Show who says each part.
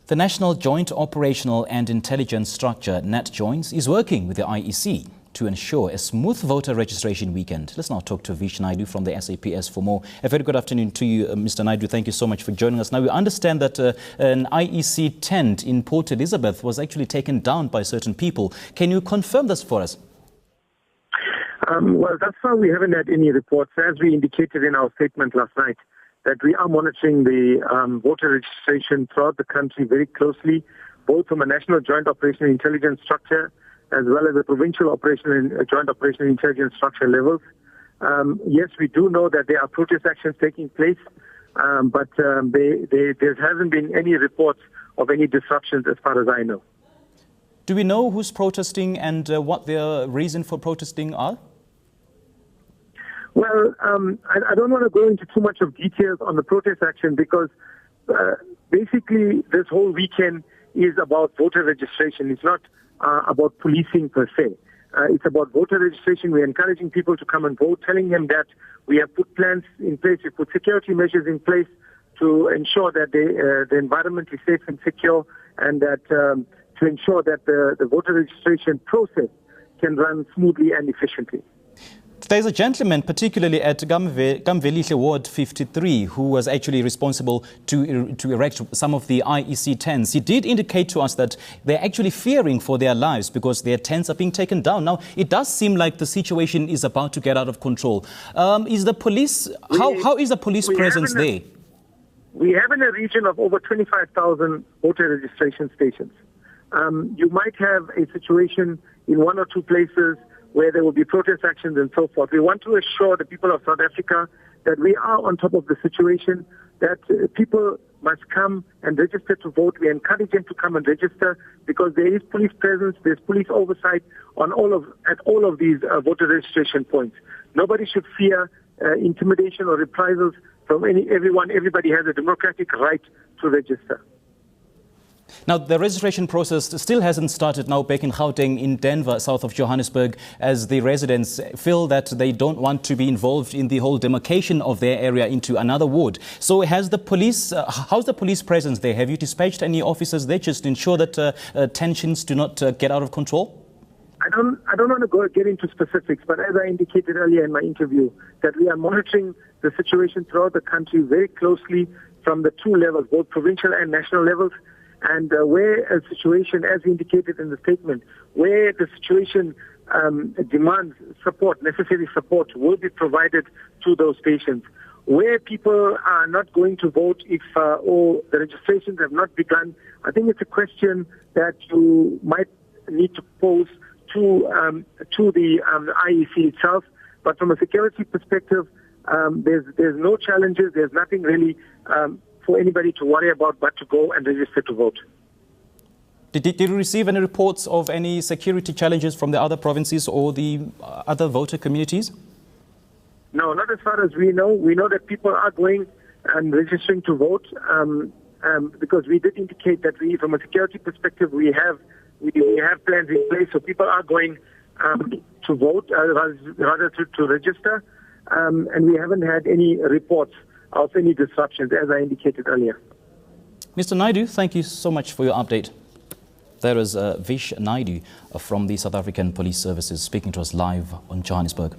Speaker 1: The National Joint Operational and Intelligence Structure, NATJOINS, is working with the IEC to ensure a smooth voter registration weekend. Let's now talk to Vish Naidoo from the SAPS for more. A very good afternoon to you, Mr. Naidoo. Thank you so much for joining us. Now, we understand that an IEC tent in Port Elizabeth was actually taken down by certain people. Can you confirm this for us?
Speaker 2: Well, thus far we haven't had any reports. As we indicated in our statement last night, that we are monitoring the voter registration throughout the country very closely, both from a national joint operational intelligence structure as well as a provincial joint operational intelligence structure levels. Yes, we do know that there are protest actions taking place, but there hasn't been any reports of any disruptions as far as I know.
Speaker 1: Do we know who's protesting and what their reason for protesting are?
Speaker 2: Well, I don't want to go into too much of details on the protest action because basically this whole weekend is about voter registration. It's not about policing per se. It's about voter registration. We're encouraging people to come and vote, telling them that we have put plans in place, we put security measures in place to ensure that the environment is safe and secure, and that to ensure that the voter registration process can run smoothly and efficiently.
Speaker 1: There's a gentleman, particularly at Gamvelihle Ward 53, who was actually responsible to erect some of the IEC tents. He did indicate to us that they're actually fearing for their lives because their tents are being taken down. Now, it does seem like the situation is about to get out of control. Is the police, how is the police presence there?
Speaker 2: We have in a region of over 25,000 voter registration stations. You might have a situation in one or two places where there will be protest actions and so forth. We want to assure the people of South Africa that we are on top of the situation, that people must come and register to vote. We encourage them to come and register because there is police presence, there's police oversight at all of these voter registration points. Nobody should fear intimidation or reprisals from everyone. Everybody has a democratic right to register.
Speaker 1: Now, the registration process still hasn't started now back in Gauteng, in Denver, south of Johannesburg, as the residents feel that they don't want to be involved in the whole demarcation of their area into another ward. So has the police, how's the police presence there? Have you dispatched any officers there just to ensure that tensions do not get out of control?
Speaker 2: I don't want to get into specifics, but as I indicated earlier in my interview, that we are monitoring the situation throughout the country very closely from the two levels, both provincial and national levels. And where a situation, as indicated in the statement, where the situation demands support, necessary support, will be provided to those stations. Where people are not going to vote if or the registrations have not begun, I think it's a question that you might need to pose to the IEC itself. But from a security perspective, there's no challenges. There's nothing really for anybody to worry about but to go and register to vote.
Speaker 1: Did you receive any reports of any security challenges from the other provinces or the other voter communities?
Speaker 2: No, not as far as we know. We know that people are going and registering to vote because we did indicate that from a security perspective, we have plans in place. So people are going to vote, rather to register, and we haven't had any reports of any disruptions, as I indicated earlier.
Speaker 1: Mr. Naidoo, thank you so much for your update. There is Vish Naidoo from the South African Police Services speaking to us live on Johannesburg.